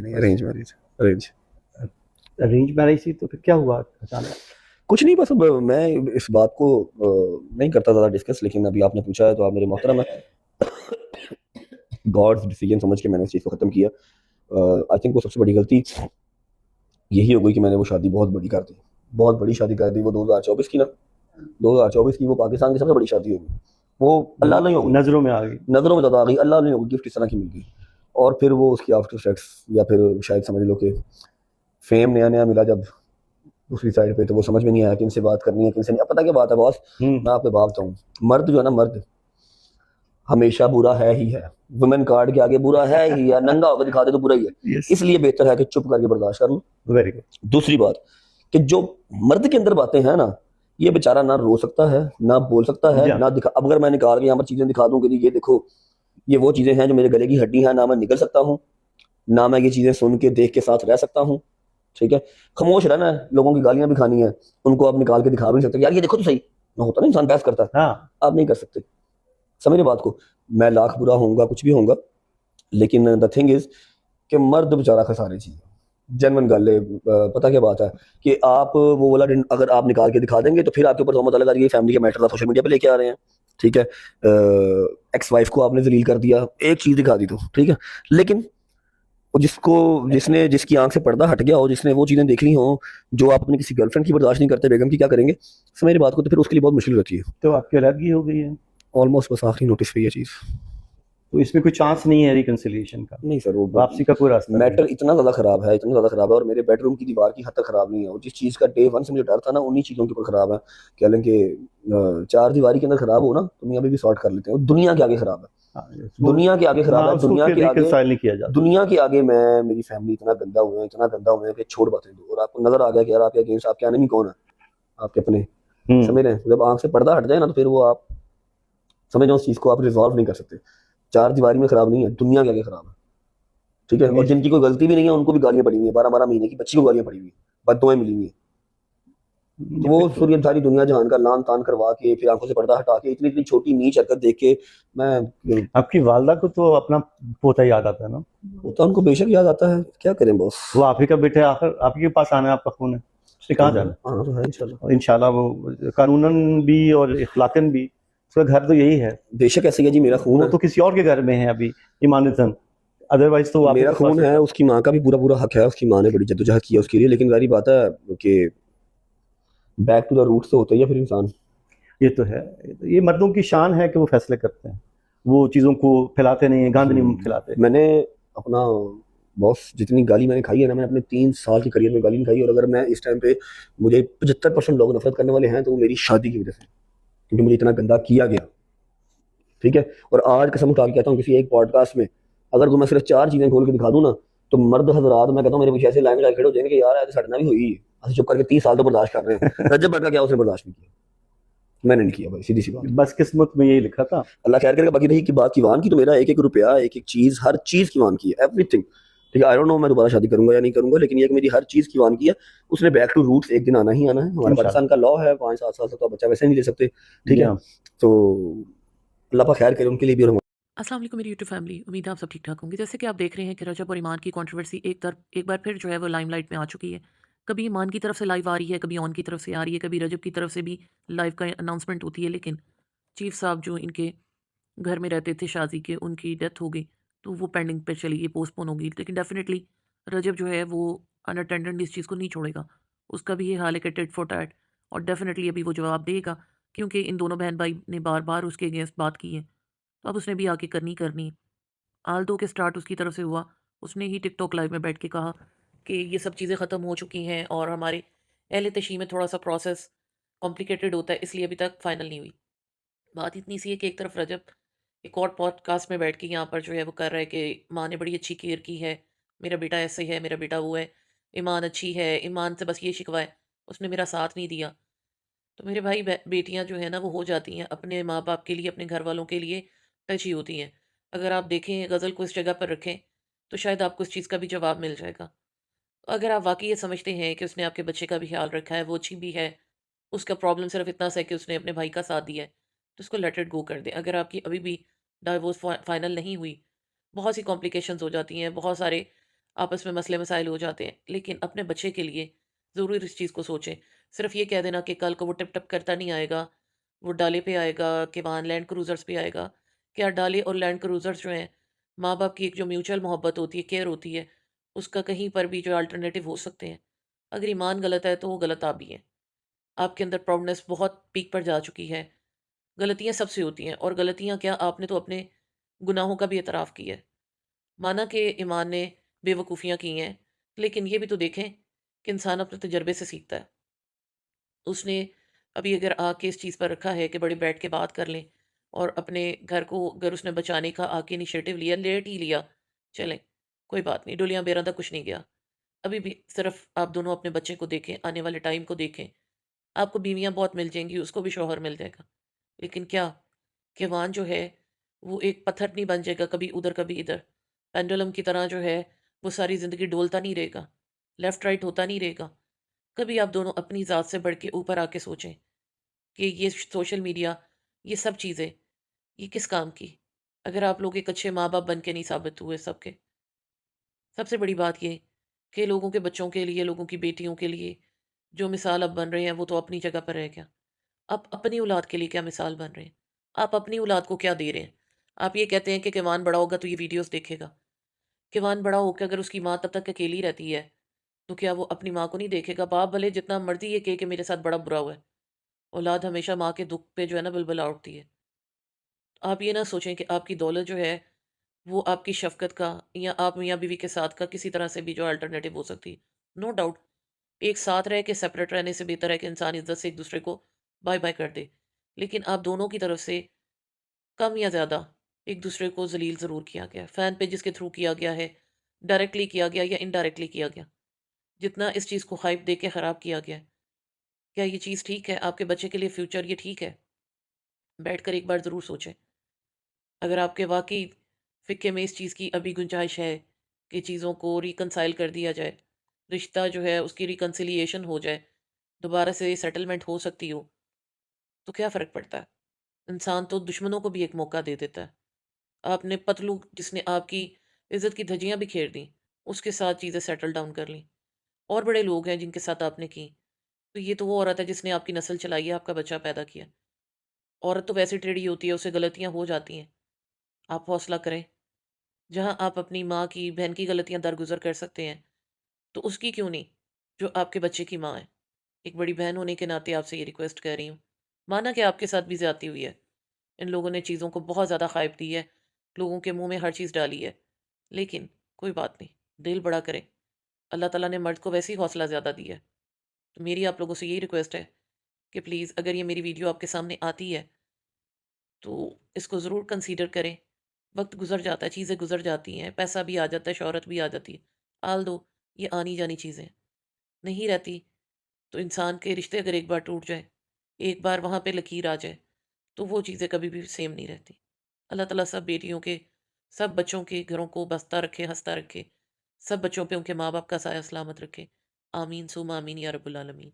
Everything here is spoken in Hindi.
नहीं, arrange marriage. Arrange arrange marriage थी तो फिर क्या हुआ अचानक? कुछ नहीं, बस अब मैं इस बात को नहीं करता ज़्यादा डिस्कस, लेकिन अभी आपने पूछा है तो आप मेरे मोहतरम है। गॉड्स डिसीजन समझ के मैंने इस चीज़ को ख़त्म किया। आई थिंक वो सबसे बड़ी गलती यही हो गई कि मैंने वो शादी बहुत बड़ी कर दी, बहुत बड़ी शादी कर दी। वो 2024 की ना, 2024 की वो पाकिस्तान की सबसे बड़ी शादी होगी। वो अल्लाह नहीं होगी, नजरों में आ गई। नज़रों में ज़्यादा आ गई, अल्लाह नहीं होगी, गिफ्ट इस तरह की मिल गई। और फिर वो उसकी आफ्टर सेक्स, या फिर शायद समझ लो कि फेम नया नया मिला जब दूसरी साइड पे, तो वो समझ में नहीं आया कि इनसे बात करनी है कि इनसे नहीं। अब पता क्या बात है बॉस, मैं आपको बात बताऊँ, मर्द जो है ना, मर्द हमेशा बुरा है ही है। वुमेन कार्ड के आगे बुरा है ही है, नंगा होकर दिखा दे तो बुरा ही है। Yes. इसलिए बेहतर है कि चुप करके बर्दाश्त कर लो। Very good. दूसरी बात कि जो मर्द के अंदर बातें हैं ना, ये बेचारा ना रो सकता है, ना बोल सकता है, Yeah. ना दिखा। अब अगर मैं निकाल के यहाँ पर चीजें दिखा दूं कि जी ये देखो, ये वो चीजें हैं जो मेरे गले की हड्डी है, ना मैं निकल सकता हूँ, ना मैं ये चीजें सुन के देख के साथ रह सकता हूँ। ठीक है, खामोश रहना है, लोगों की गालियां भी खानी है, उनको आप निकाल के दिखा भी नहीं सकते यार ये देखो तो सही ना, होता ना इंसान बहस करता है। हाँ, आप नहीं कर सकते, समझ रहे बात को। मैं लाख बुरा होऊंगा, कुछ भी होऊंगा, लेकिन द थिंग इज कि मर्द बेचारा खसारे चाहिए। जेनवन गल है। पता क्या बात है कि आप वो वाला दिन अगर आप निकाल के दिखा देंगे तो फिर आपके ऊपर तोहमत अलग आ जाएगी, फैमिली के मैटर सोशल मीडिया पे लेके आ रहे हैं। ठीक है, एक्स वाइफ को आपने जलील कर दिया, एक चीज दिखा दी तो ठीक है, लेकिन वो जिसको जिसने जिसकी आंख से पर्दा हट गया हो, जिसने वो चीजें देख ली हो जो आप अपनी किसी गर्लफ्रेंड की बर्दाश्त नहीं करते, बेगम की क्या करेंगे? समझ मेरी बात को, तो फिर उसके लिए बहुत मुश्किल होती है। तो आपकी अलग हो गई है, ऑलमोस्ट बस आखिरी नोटिस पे ये चीज। तो इसमें कोई चांस नहीं है रिकंसिलिएशन का? नहीं सर, वो वापसी का कोई रास्ता नहीं मैटर इतना ज्यादा खराब है, इतना ज्यादा खराब है, और मेरे बेडरूम की दीवार की हद तक खराब नहीं है। और जिस चीज का डे वन से मुझे डर था ना, उन्हीं चीजों के ऊपर खराब है। कह लें कि चार दीवारी के अंदर खराब हो ना, तो मियां बीवी सॉर्ट कर लेते हैं। दुनिया के आगे खराब है, है? दुनिया के आगे खराब हाँ, है, उसको दुनिया फिर के आगे, रिकंसाइल नहीं किया जाता। दुनिया के आगे मैं, मेरी फैमिली इतना गंदा हुए हैं, इतना गंदा हुए हैं कि छोड़ बातें दो। और आपको नजर आ गया कि यार आपके अगेंस्ट आपके एनिमी कौन है, आपके अपने। समझ रहे हैं, जब आंख से पर्दा हट जाए ना, तो फिर वो आप समझ जाओ उस चीज को आप रिजॉल्व नहीं कर सकते। चार दीवारी में खराब नहीं है, दुनिया के आगे खराब है। ठीक है, और जिनकी कोई गलती भी नहीं है उनको भी गालियां पड़ी हुई है, 12 12 महीने की बच्ची को गालियां पड़ी हुई है, बददुआएं मिली हुई है। तो वो सूर्य सारी दुनिया जहान का लान तान करवा के फिर आंखों से पर्दा हटा के इतनी इतनी छोटी नीच हरकत देख के मैं, आपकी वालदा को तो अपना पोता याद आता है ना? होता उनको बेशक याद आता है, क्या करें बॉस। वो आप ही का बेटा है, आखिर आप ही के पास आना है, आपका खून है, उसने कहाँ जाना है? हाँ तो है इंशाल्लाह। और इंशाल्लाह वो कानूनन भी और इखलाकन भी उसका घर तो यही है। बेशक ऐसे ही है जी, मेरा खून वो है, तो किसी और के घर में है अभी ईमानतन, अदरवाइज तो वो आप ही मेरा के पास खून है, होता। उसकी माँ का भी पूरा पूरा हक है। उसकी माँ ने बड़ी जद्दोजहद की है उसके लिए, लेकिन सारी बात है कि बैक टू द रूट्स तो होता ही है फिर इंसान। ये तो है, ये मर्दों की शान है कि वो फैसले करते हैं, वो चीज़ों को फैलाते नहीं है, गंद नहीं फैलाते। मैंने अपना बॉस जितनी गाली मैंने खाई है ना, मैंने अपने 3 साल के करियर में गाली नहीं खाई। और अगर मैं इस टाइम पे, मुझे 75% लोग नफरत करने वाले हैं तो वो मेरी शादी की वजह से, क्योंकि मुझे इतना गंदा किया गया। ठीक है, और आज कसम उठा के कहता हूँ, किसी एक पॉडकास्ट में अगर मैं सिर्फ 4 चीजें खोल के दिखा दूं ना, तो मर्द हजरात मैं कहता हूँ मेरे पीछे ऐसे लाइन लगा के खड़े हो जाएंगे कि यार ऐसे सड़ना भी हुई है, असं चुप करके 30 साल तो बर्दाश्त कर रहे हैं। रजब भट्ट का क्या उसने बर्दाश्त नहीं किया? मैंने नहीं किया भाई, सीधी सी बात। बस किस्मत में यही लिखा था। अल्लाह खैर करेगा। बाकी रही की बात कीवान की, तो मेरा एक एक रुपया, एक एक चीज, हर चीज कीवान की है, एवरीथिंग। ठीक है, आई डोंट नो मैं दोबारा शादी करूंगा या नहीं करूंगा, लेकिन ये कि मेरी हर चीज कीवान की है। उसने बैक टू रूट्स एक दिन आना ही आना है। हमारे पाकिस्तान का लॉ है 5 7 साल तक तो बच्चा वैसे नहीं ले सकते। ठीक है, तो अल्लाह पाक खैर करे उनके लिए भी। और अस्सलाम वालेकुम मेरी यूट्यूब फैमिली, उम्मीद है आप सब ठीक ठाक होंगे। जैसे कि आप देख रहे हैं कि रजब और ईमान की कंट्रोवर्सी एक बार फिर जो है वो लाइमलाइट में आ चुकी है। कभी ईमान की तरफ से लाइव आ रही है, कभी ऑन की तरफ से आ रही है, कभी रजब की तरफ से भी लाइव का अनाउंसमेंट होती है। लेकिन चीफ साहब जो इनके घर में रहते थे शादी के, उनकी डेथ हो गई, तो वो पेंडिंग पे चली गई, पोस्टपोन होगी। लेकिन डेफिनेटली रजब जो है वो अनअटेंडेड इस चीज़ को नहीं छोड़ेगा। उसका भी ये हाल है कि टिट फॉर टैट, और डेफिनेटली अभी वो जवाब देगा, क्योंकि इन दोनों बहन भाई ने बार बार उसके अगेंस्ट बात की है। तो अब उसने भी आके करनी करनी है। आल्दो के स्टार्ट उसकी तरफ से हुआ, उसने ही टिकटॉक लाइव में बैठ के कहा कि ये सब चीज़ें ख़त्म हो चुकी हैं और हमारे अहले तशी में थोड़ा सा प्रोसेस कॉम्प्लिकेटेड होता है, इसलिए अभी तक फाइनल नहीं हुई। बात इतनी सी है कि एक तरफ रजब एक और पॉडकास्ट में बैठ के यहाँ पर जो है वो कर रहा है कि माँ ने बड़ी अच्छी केयर की है, मेरा बेटा ऐसे है, मेरा बेटा वो है, ईमान अच्छी है, ईमान से बस ये शिकवा है, उसने मेरा साथ नहीं दिया। तो मेरे भाई बेटियां जो है ना वो हो जाती हैं अपने माँ बाप के लिए, अपने घर वालों के लिए टची होती हैं। अगर आप देखें गज़ल को इस जगह पर रखें तो शायद आपको इस चीज़ का भी जवाब मिल जाएगा। अगर आप वाकई ये समझते हैं कि उसने आपके बच्चे का भी ख्याल रखा है, वो अच्छी भी है, उसका प्रॉब्लम सिर्फ इतना सा है कि उसने अपने भाई का साथ दिया है, तो उसको लेट इट गो कर दें। अगर आपकी अभी भी डाइवोर्स फाइनल नहीं हुई, बहुत सी कॉम्प्लिकेशंस हो जाती हैं, बहुत सारे आपस में मसले मसाइल हो जाते हैं। लेकिन अपने बच्चे के लिए ज़रूर इस चीज़ को सोचें। सिर्फ़ ये कह देना कि कल को वो टिप-टप करता नहीं आएगा, वो डाले पे आएगा कि वहाँ लैंड क्रूज़र्स पे आएगा। क्या डाले और लैंड क्रूज़र्स जो हैं, माँ-बाप की एक जो म्यूचुअल मोहब्बत होती है, केयर होती है, उसका कहीं पर भी जो अल्टरनेटिव हो सकते हैं। अगर ईमान गलत है तो वो गलत आप भी हैं। आपके अंदर प्राउडनेस बहुत पीक पर जा चुकी है। गलतियाँ सबसे होती हैं और गलतियाँ क्या, आपने तो अपने गुनाहों का भी एतराफ़ किया है। माना कि ईमान ने बेवकूफ़ियाँ की हैं, लेकिन ये भी तो देखें कि इंसान अपने तजुर्बे से सीखता है। उसने अभी अगर आके इस चीज़ पर रखा है कि बड़े बैठ के बात कर लें और अपने घर को अगर उसने बचाने का आके इनिशिएटिव लिया, लेट ही लिया, चलें, कोई बात नहीं, डुलियाँ बेरां तक कुछ नहीं गया। अभी भी सिर्फ़ आप दोनों अपने बच्चे को देखें, आने वाले टाइम को देखें। आपको बीवियाँ बहुत मिल जाएँगी, उसको भी शौहर मिल जाएगा। लेकिन क्या, कैवान जो है, वो एक पत्थर नहीं बन जाएगा, कभी उधर, कभी इधर। पेंडुलम की तरह जो है, वो सारी ज़िंदगी डोलता नहीं रहेगा, लेफ़्ट राइट होता नहीं रहेगा। कभी आप दोनों अपनी ज़ात से बढ़ के ऊपर आके सोचें कि ये सोशल मीडिया, ये सब चीज़ें, ये किस काम की? अगर आप लोग एक अच्छे माँ-बाप बन के नहीं साबित हुए सबके। सबसे बड़ी बात ये कि लोगों के बच्चों के लिए, लोगों की बेटियों के लिए जो मिसाल अब बन रहे हैं, वो तो अपनी जगह पर रह गया। आप अपनी औलाद के लिए क्या मिसाल बन रहे हैं? आप अपनी औलाद को क्या दे रहे हैं? आप ये कहते हैं कि किवान बड़ा होगा तो ये वीडियोज़ देखेगा। किवान बड़ा होके अगर उसकी माँ तब तक अकेली रहती है, तो क्या वो अपनी माँ को नहीं देखेगा? बाप भले जितना मर्ज़ी ये कहे कि मेरे साथ बड़ा बुरा हुआ है, औलाद हमेशा माँ के दुःख पे जो है ना बिलबिला उठती है। आप ये ना सोचें कि आपकी दौलत जो है, वो आपकी शफ़क़त का या आप मियाँ-बीवी के साथ का किसी तरह से भी जो अल्टरनेटिव हो सकती है। नो डाउट, एक साथ रह के सेपरेट रहने से बेहतर है कि इंसान इज़्ज़त से एक-दूसरे को बाय-बाय कर दे। लेकिन आप दोनों की तरफ से कम या ज़्यादा एक-दूसरे को ज़लील ज़रूर किया गया है। फ़ैन पेजेस के थ्रू किया गया है, डायरेक्टली किया गया या इनडायरेक्टली किया गया। जितना इस चीज़ को हाइप दे के ख़राब किया गया है, क्या ये चीज़ ठीक है? आपके बच्चे के लिए फ्यूचर ये ठीक है? बैठकर एक बार ज़रूर सोचें। अगर आपके वाक़ई फ़िक्र में इस चीज़ की अभी गुंजाइश है कि चीज़ों को रिकंसाइल कर दिया जाए, रिश्ता जो है उसकी रिकंसिलिएशन हो जाए, दोबारा से सेटलमेंट हो सकती हो, तो क्या फ़र्क पड़ता है? इंसान तो दुश्मनों को भी एक मौका दे देता है। आपने पतलू जिसने आपकी इज़्ज़त की धज्जियाँ बिखेर दी, उसके साथ चीज़ें सेटल डाउन कर लीं। और बड़े लोग हैं जिनके साथ आपने की। तो ये तो वो औरत है जिसने आपकी नस्ल चलाई है, आपका बच्चा पैदा किया। औरत तो वैसे टेढ़ी होती है, उससे गलतियाँ हो जाती हैं। आप हौसला करें। जहाँ आप अपनी माँ की, बहन की गलतियाँ दरगुज़र कर सकते हैं, तो उसकी क्यों नहीं, जो आपके बच्चे की माँ है। एक बड़ी बहन होने के नाते आपसे ये रिक्वेस्ट कर रही हूँ। माना कि आपके साथ भी ज़्यादती हुई है। इन लोगों ने चीज़ों को बहुत ज़्यादा हाइप दी है, लोगों के मुँह में हर चीज़ डाली है। लेकिन कोई बात नहीं, दिल बड़ा करें। अल्लाह ताला ने मर्द को वैसे ही हौसला ज़्यादा दिया है। तो मेरी आप लोगों से यही रिक्वेस्ट है कि प्लीज़ अगर ये मेरी वीडियो आपके सामने आती है, तो इसको ज़रूर कंसीडर करें। वक़्त गुज़र जाता है, चीज़ें गुज़र जाती हैं, पैसा भी आ जाता है, शोहरत भी आ जाती है। आल दो, ये आनी-जानी चीज़ें हैं। नहीं रहती, तो इंसान के रिश्ते अगर एक बार टूट जाए, एक बार वहाँ पे लकीर आ जाए, तो वो चीज़ें कभी भी सेम नहीं रहती। अल्लाह ताला सब बेटियों के, सब बच्चों के घरों को बसता रखे, हँसता रखे। सब बच्चों पे उनके माँ-बाप का साया सलामत रखे। आमीन सुम्मा आमीन या रब्बुल आलमीन।